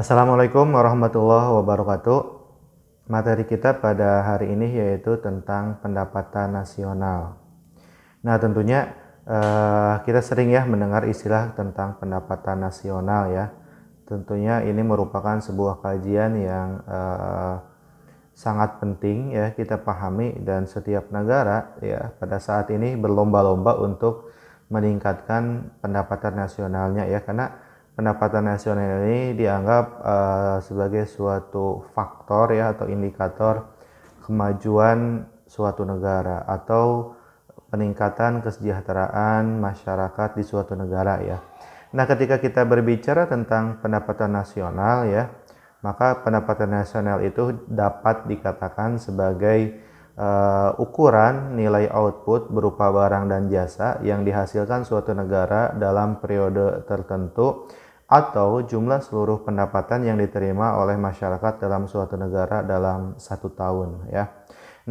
Assalamualaikum warahmatullahi wabarakatuh. Materi kita pada hari ini yaitu tentang pendapatan nasional. Nah, tentunya kita sering ya mendengar istilah tentang pendapatan nasional ya. Tentunya ini merupakan sebuah kajian yang sangat penting ya kita pahami, dan setiap negara ya pada saat ini berlomba-lomba untuk meningkatkan pendapatan nasionalnya ya, karena pendapatan nasional ini dianggap sebagai suatu faktor ya atau indikator kemajuan suatu negara atau peningkatan kesejahteraan masyarakat di suatu negara ya. Nah, ketika kita berbicara tentang pendapatan nasional ya, maka pendapatan nasional itu dapat dikatakan sebagai ukuran nilai output berupa barang dan jasa yang dihasilkan suatu negara dalam periode tertentu, atau jumlah seluruh pendapatan yang diterima oleh masyarakat dalam suatu negara dalam satu tahun ya.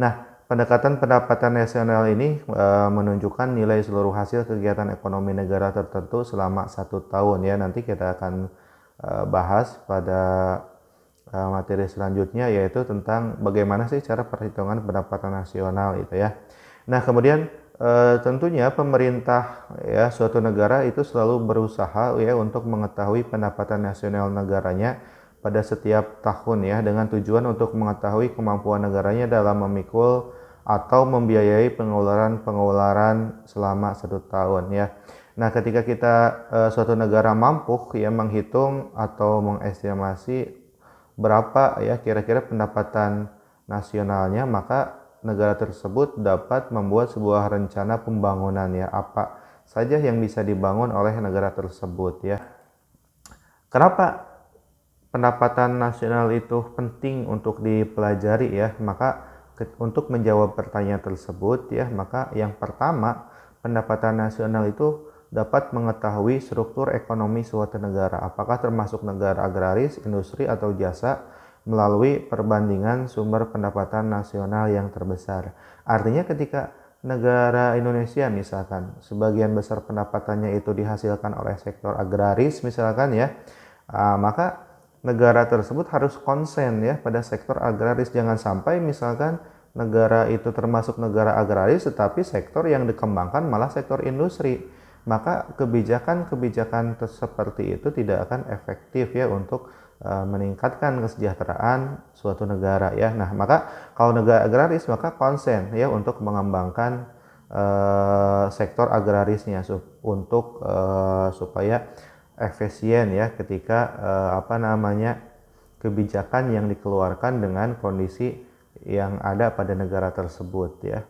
Nah, pendekatan pendapatan nasional ini menunjukkan nilai seluruh hasil kegiatan ekonomi negara tertentu selama satu tahun ya. Nanti kita akan bahas pada materi selanjutnya, yaitu tentang bagaimana sih cara perhitungan pendapatan nasional itu ya. Nah, kemudian tentunya pemerintah ya suatu negara itu selalu berusaha ya untuk mengetahui pendapatan nasional negaranya pada setiap tahun ya, dengan tujuan untuk mengetahui kemampuan negaranya dalam memikul atau membiayai pengeluaran selama satu tahun ya. Nah, ketika kita suatu negara mampu ya menghitung atau mengestimasi berapa ya kira-kira pendapatan nasionalnya, maka negara tersebut dapat membuat sebuah rencana pembangunan ya, apa saja yang bisa dibangun oleh negara tersebut ya. Kenapa pendapatan nasional itu penting untuk dipelajari ya? Maka untuk menjawab pertanyaan tersebut ya, maka yang pertama, pendapatan nasional itu dapat mengetahui struktur ekonomi suatu negara, apakah termasuk negara agraris, industri, atau jasa, melalui perbandingan sumber pendapatan nasional yang terbesar. Artinya ketika negara Indonesia misalkan sebagian besar pendapatannya itu dihasilkan oleh sektor agraris misalkan ya, maka negara tersebut harus konsen ya pada sektor agraris. Jangan sampai misalkan negara itu termasuk negara agraris tetapi sektor yang dikembangkan malah sektor industri, maka kebijakan-kebijakan seperti itu tidak akan efektif ya untuk meningkatkan kesejahteraan suatu negara ya. Nah, maka kalau negara agraris maka konsen ya untuk mengembangkan sektor agrarisnya untuk supaya efisien ya ketika kebijakan yang dikeluarkan dengan kondisi yang ada pada negara tersebut ya.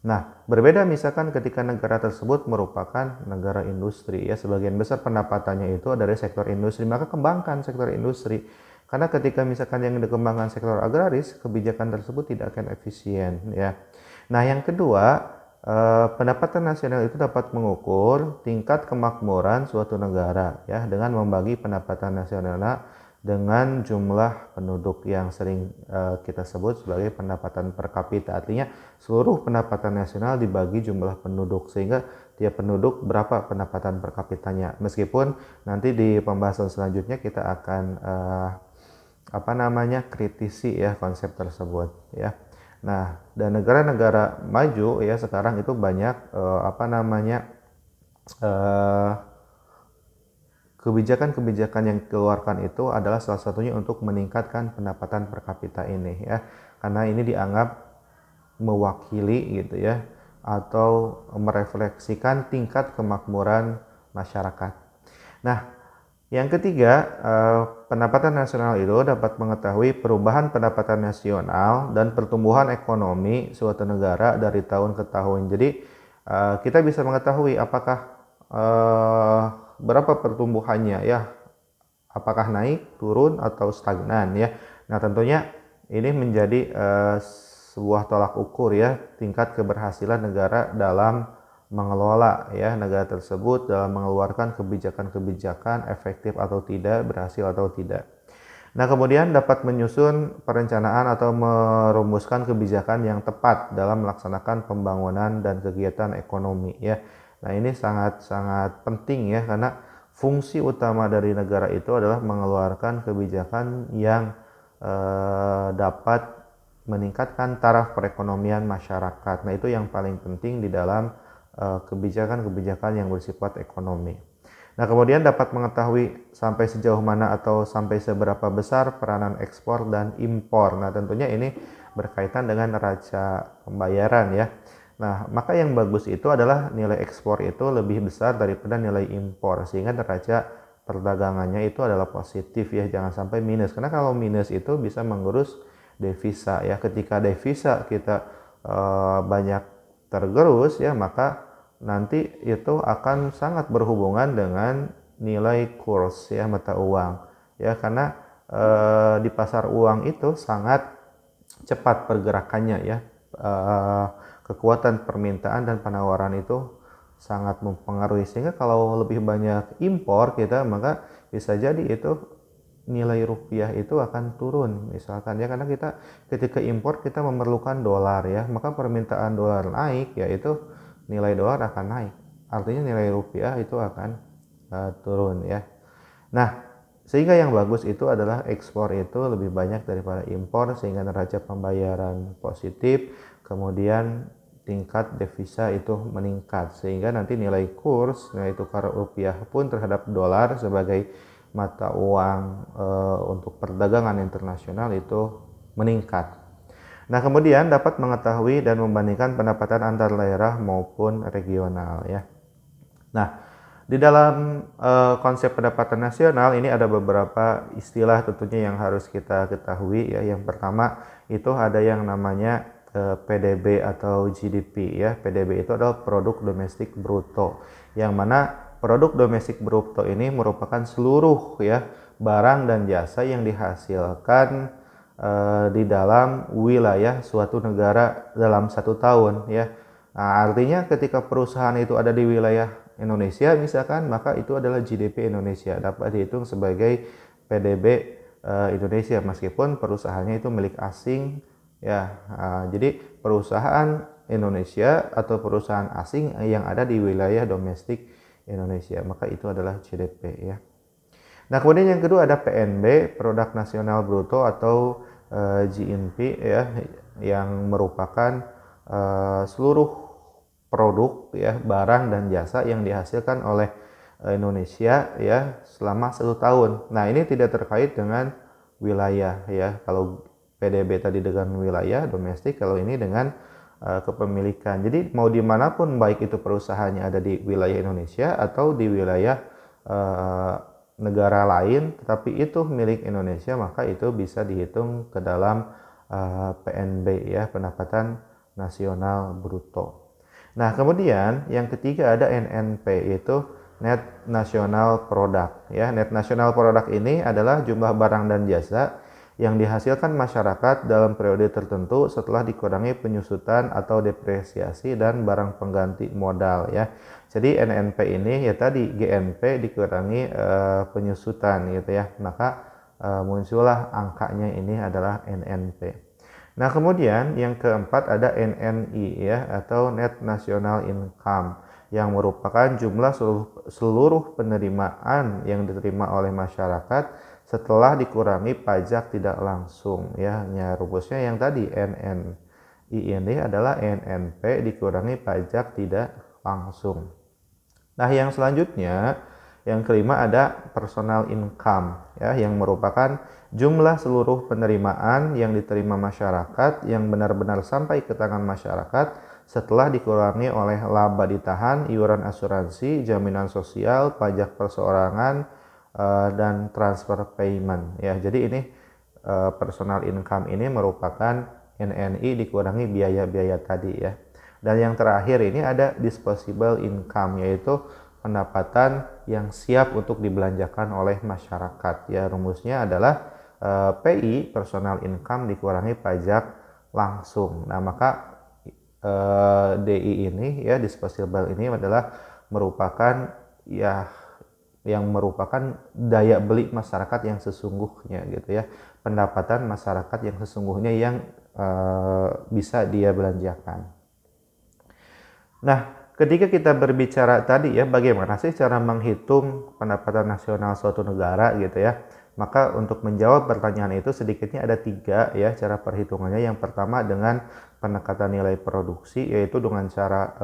Nah, berbeda misalkan ketika negara tersebut merupakan negara industri ya, sebagian besar pendapatannya itu dari sektor industri, maka kembangkan sektor industri. Karena ketika misalkan yang dikembangkan sektor agraris, kebijakan tersebut tidak akan efisien ya. Nah, yang kedua, pendapatan nasional itu dapat mengukur tingkat kemakmuran suatu negara ya, dengan membagi pendapatan nasional dengan jumlah penduduk yang sering kita sebut sebagai pendapatan per kapita. Artinya seluruh pendapatan nasional dibagi jumlah penduduk, sehingga tiap penduduk berapa pendapatan per kapitanya. Meskipun nanti di pembahasan selanjutnya kita akan kritisi ya konsep tersebut ya. Nah, dan negara-negara maju ya sekarang itu banyak kebijakan-kebijakan yang dikeluarkan itu adalah salah satunya untuk meningkatkan pendapatan per kapita ini ya, karena ini dianggap mewakili gitu ya atau merefleksikan tingkat kemakmuran masyarakat. Nah, yang ketiga, pendapatan nasional itu dapat mengetahui perubahan pendapatan nasional dan pertumbuhan ekonomi suatu negara dari tahun ke tahun. Jadi kita bisa mengetahui apakah berapa pertumbuhannya ya, apakah naik, turun, atau stagnan ya. Nah, tentunya ini menjadi sebuah tolak ukur ya tingkat keberhasilan negara dalam mengelola ya negara tersebut dalam mengeluarkan kebijakan-kebijakan efektif atau tidak, berhasil atau tidak. Nah, kemudian dapat menyusun perencanaan atau merumuskan kebijakan yang tepat dalam melaksanakan pembangunan dan kegiatan ekonomi ya. Nah, ini sangat-sangat penting ya, karena fungsi utama dari negara itu adalah mengeluarkan kebijakan yang dapat meningkatkan taraf perekonomian masyarakat. Nah, itu yang paling penting di dalam kebijakan-kebijakan yang bersifat ekonomi. Nah, kemudian dapat mengetahui sampai sejauh mana atau sampai seberapa besar peranan ekspor dan impor. Nah, tentunya ini berkaitan dengan neraca pembayaran ya. Nah, maka yang bagus itu adalah nilai ekspor itu lebih besar daripada nilai impor, sehingga neraca perdagangannya itu adalah positif ya, jangan sampai minus. Karena kalau minus itu bisa menggerus devisa ya. Ketika devisa kita banyak tergerus ya, maka nanti itu akan sangat berhubungan dengan nilai kurs ya, mata uang ya, karena di pasar uang itu sangat cepat pergerakannya ya. Kekuatan permintaan dan penawaran itu sangat mempengaruhi, sehingga kalau lebih banyak impor kita, maka bisa jadi itu nilai rupiah itu akan turun misalkan ya, karena kita ketika impor kita memerlukan dolar ya, maka permintaan dolar naik, yaitu nilai dolar akan naik, artinya nilai rupiah itu akan turun ya. Nah, sehingga yang bagus itu adalah ekspor itu lebih banyak daripada impor, sehingga neraca pembayaran positif, kemudian tingkat devisa itu meningkat, sehingga nanti nilai kurs, nilai tukar rupiah pun terhadap dolar sebagai mata uang untuk perdagangan internasional itu meningkat. Nah, kemudian dapat mengetahui dan membandingkan pendapatan antar daerah maupun regional ya. Nah, di dalam konsep pendapatan nasional ini ada beberapa istilah tentunya yang harus kita ketahui ya. Yang pertama itu ada yang namanya PDB atau GDP ya. PDB itu adalah produk domestik bruto, yang mana produk domestik bruto ini merupakan seluruh ya barang dan jasa yang dihasilkan di dalam wilayah suatu negara dalam satu tahun ya. Nah, artinya ketika perusahaan itu ada di wilayah Indonesia misalkan, maka itu adalah GDP Indonesia, dapat dihitung sebagai PDB Indonesia meskipun perusahaannya itu milik asing ya. Jadi perusahaan Indonesia atau perusahaan asing yang ada di wilayah domestik Indonesia, maka itu adalah GDP ya. Nah, kemudian yang kedua ada PNB, Produk Nasional Bruto atau GNP ya, yang merupakan seluruh produk ya, barang dan jasa yang dihasilkan oleh Indonesia ya selama 1 tahun. Nah, ini tidak terkait dengan wilayah ya. Kalau PDB tadi dengan wilayah domestik, kalau ini dengan kepemilikan. Jadi mau dimanapun, baik itu perusahaannya ada di wilayah Indonesia atau di wilayah negara lain, tetapi itu milik Indonesia, maka itu bisa dihitung ke dalam PNB ya, pendapatan nasional bruto. Nah, kemudian yang ketiga ada NNP, yaitu Net National Product ya. Net National Product ini adalah jumlah barang dan jasa yang dihasilkan masyarakat dalam periode tertentu setelah dikurangi penyusutan atau depresiasi dan barang pengganti modal ya. Jadi NNP ini ya tadi GNP dikurangi penyusutan gitu ya, maka muncullah angkanya ini adalah NNP. Nah, kemudian yang keempat ada NNI ya, atau Net National Income, yang merupakan jumlah seluruh penerimaan yang diterima oleh masyarakat setelah dikurangi pajak tidak langsung ya. Rumusnya yang tadi NNI ini adalah NNP dikurangi pajak tidak langsung. Nah, yang selanjutnya yang kelima ada personal income ya, yang merupakan jumlah seluruh penerimaan yang diterima masyarakat yang benar-benar sampai ke tangan masyarakat setelah dikurangi oleh laba ditahan, iuran asuransi, jaminan sosial, pajak perseorangan, dan transfer payment ya. Jadi ini personal income ini merupakan NNI dikurangi biaya-biaya tadi ya. Dan yang terakhir ini ada disposable income, yaitu pendapatan yang siap untuk dibelanjakan oleh masyarakat ya. Rumusnya adalah PI, personal income dikurangi pajak langsung. Nah, maka DI ini ya, disposable ini adalah merupakan ya yang merupakan daya beli masyarakat yang sesungguhnya gitu ya, pendapatan masyarakat yang sesungguhnya yang bisa dia belanjakan. Nah, ketika kita berbicara tadi ya, bagaimana sih cara menghitung pendapatan nasional suatu negara gitu ya. Maka untuk menjawab pertanyaan itu sedikitnya ada 3 ya cara perhitungannya. Yang pertama dengan pendekatan nilai produksi, yaitu dengan cara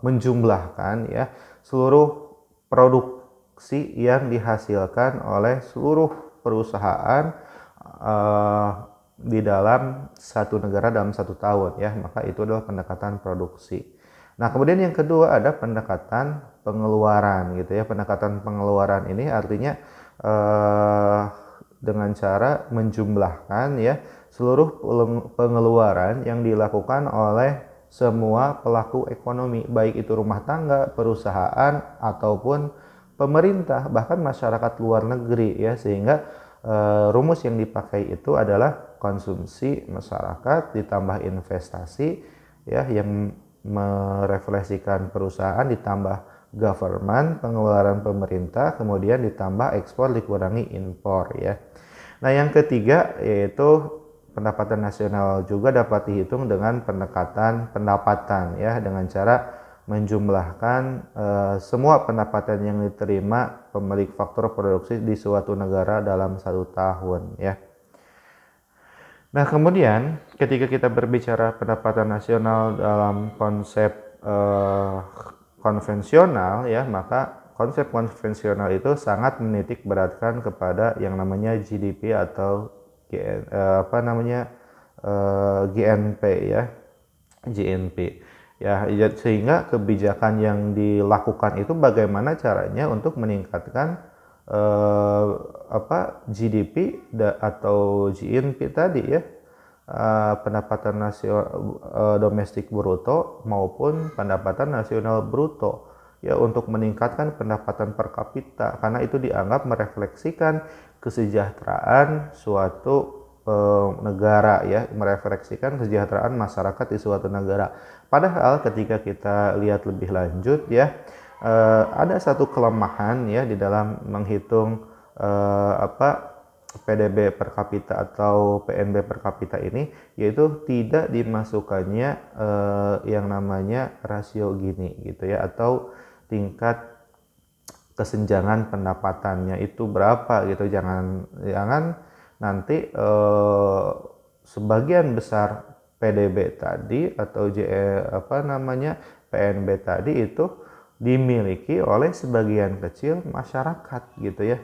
menjumlahkan ya seluruh produksi yang dihasilkan oleh seluruh perusahaan di dalam satu negara dalam 1 tahun ya, maka itu adalah pendekatan produksi. Nah, kemudian yang kedua ada pendekatan pengeluaran gitu ya. Pendekatan pengeluaran ini artinya dengan cara menjumlahkan ya seluruh pengeluaran yang dilakukan oleh semua pelaku ekonomi, baik itu rumah tangga, perusahaan ataupun pemerintah, bahkan masyarakat luar negeri ya, sehingga rumus yang dipakai itu adalah konsumsi masyarakat ditambah investasi ya yang merefleksikan perusahaan ditambah government, pengeluaran pemerintah, kemudian ditambah ekspor dikurangi impor ya. Nah, yang ketiga yaitu pendapatan nasional juga dapat dihitung dengan pendekatan pendapatan ya, dengan cara menjumlahkan semua pendapatan yang diterima pemilik faktor produksi di suatu negara dalam 1 tahun ya. Nah, kemudian ketika kita berbicara pendapatan nasional dalam konsep konvensional ya, maka konsep konvensional itu sangat menitik beratkan kepada yang namanya GDP atau GNP ya, GNP ya, sehingga kebijakan yang dilakukan itu bagaimana caranya untuk meningkatkan GDP atau GNP tadi ya, pendapatan nasional domestik bruto maupun pendapatan nasional bruto ya, untuk meningkatkan pendapatan per kapita, karena itu dianggap merefleksikan kesejahteraan suatu negara ya, merefleksikan kesejahteraan masyarakat di suatu negara. Padahal ketika kita lihat lebih lanjut ya, ada satu kelemahan ya di dalam menghitung PDB per kapita atau PNB per kapita ini, yaitu tidak dimasukkannya yang namanya rasio Gini gitu ya, atau tingkat kesenjangan pendapatannya itu berapa gitu. Jangan nanti sebagian besar PDB tadi atau PNB tadi itu dimiliki oleh sebagian kecil masyarakat gitu ya.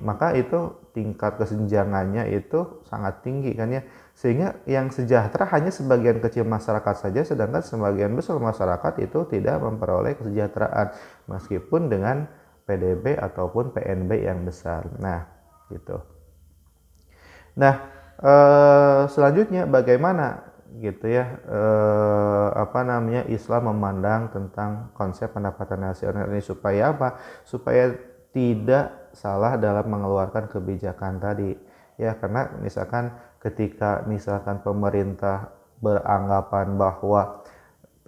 Maka itu tingkat kesenjangannya itu sangat tinggi kan ya, sehingga yang sejahtera hanya sebagian kecil masyarakat saja, sedangkan sebagian besar masyarakat itu tidak memperoleh kesejahteraan meskipun dengan PDB ataupun PNB yang besar. Nah gitu. Nah, selanjutnya bagaimana gitu ya, Islam memandang tentang konsep pendapatan nasional ini supaya apa? Supaya tidak salah dalam mengeluarkan kebijakan tadi ya, karena misalkan ketika pemerintah beranggapan bahwa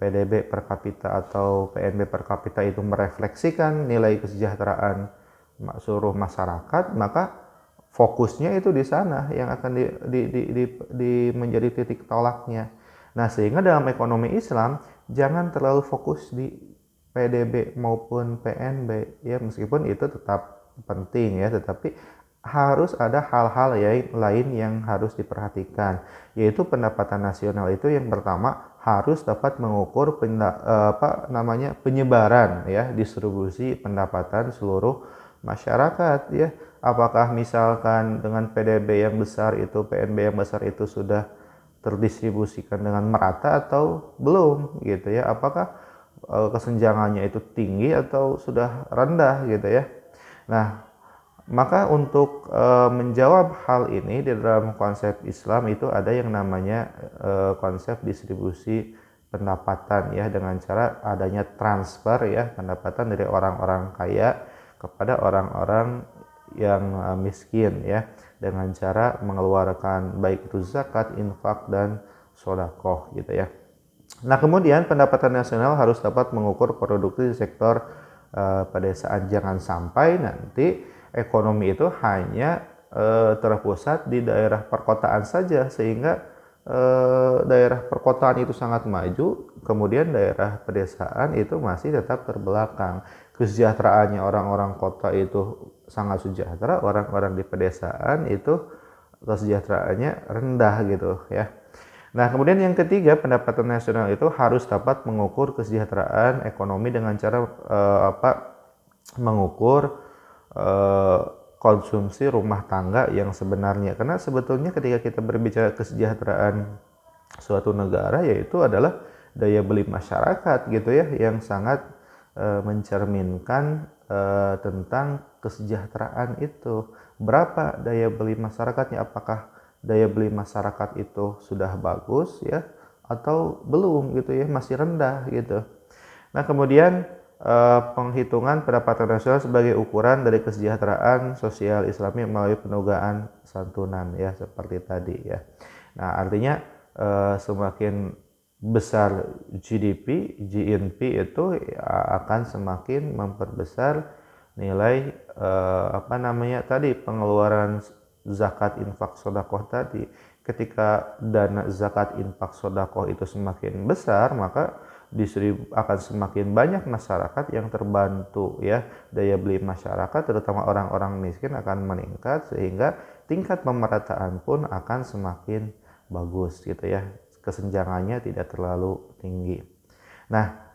PDB per kapita atau PNB per kapita itu merefleksikan nilai kesejahteraan seluruh masyarakat, maka fokusnya itu di sana yang akan menjadi titik tolaknya. Nah, sehingga dalam ekonomi Islam jangan terlalu fokus di PDB maupun PNB ya, meskipun itu tetap penting ya, tetapi harus ada hal-hal lain yang harus diperhatikan, yaitu pendapatan nasional itu yang pertama harus dapat mengukur penyebaran ya, distribusi pendapatan seluruh masyarakat ya. Apakah misalkan dengan PDB yang besar itu, PNB yang besar itu sudah terdistribusikan dengan merata atau belum gitu ya, apakah kesenjangannya itu tinggi atau sudah rendah gitu ya. Nah, maka untuk menjawab hal ini di dalam konsep Islam itu ada yang namanya konsep distribusi pendapatan ya, dengan cara adanya transfer ya pendapatan dari orang-orang kaya kepada orang-orang yang miskin ya, dengan cara mengeluarkan baik itu zakat, infak, dan sodakoh gitu ya. Nah, kemudian pendapatan nasional harus dapat mengukur produksi di sektor pedesaan. Jangan sampai nanti ekonomi itu hanya terpusat di daerah perkotaan saja, sehingga daerah perkotaan itu sangat maju, kemudian daerah pedesaan itu masih tetap terbelakang. Kesejahteraannya orang-orang kota itu sangat sejahtera, orang-orang di pedesaan itu kesejahteraannya rendah gitu ya. Nah, kemudian yang ketiga, pendapatan nasional itu harus dapat mengukur kesejahteraan ekonomi dengan cara mengukur eh, konsumsi rumah tangga yang sebenarnya. Karena sebetulnya ketika kita berbicara kesejahteraan suatu negara, yaitu adalah daya beli masyarakat gitu ya, yang sangat mencerminkan tentang kesejahteraan itu. Berapa daya beli masyarakatnya, apakah daya beli masyarakat itu sudah bagus ya atau belum gitu ya, masih rendah gitu. Nah, kemudian penghitungan pendapatan nasional sebagai ukuran dari kesejahteraan sosial Islami melalui penugasan santunan ya, seperti tadi ya. Nah, artinya semakin besar GDP, GNP itu akan semakin memperbesar nilai tadi pengeluaran zakat infak sodakoh tadi. Ketika dana zakat infak sodakoh itu semakin besar, maka akan semakin banyak masyarakat yang terbantu ya, daya beli masyarakat terutama orang-orang miskin akan meningkat, sehingga tingkat pemerataan pun akan semakin bagus gitu ya, kesenjangannya tidak terlalu tinggi. Nah,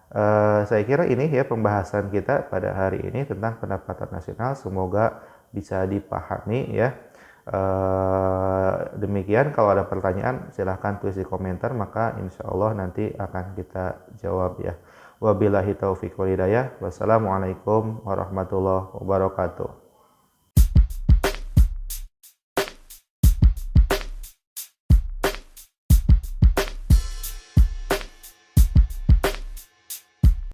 saya kira ini ya pembahasan kita pada hari ini tentang pendapatan nasional, semoga bisa dipahami ya. Demikian, kalau ada pertanyaan silahkan tulis di komentar, maka insya Allah nanti akan kita jawab ya. Wabillahi taufiq wal hidayah. Wassalamualaikum warahmatullahi wabarakatuh.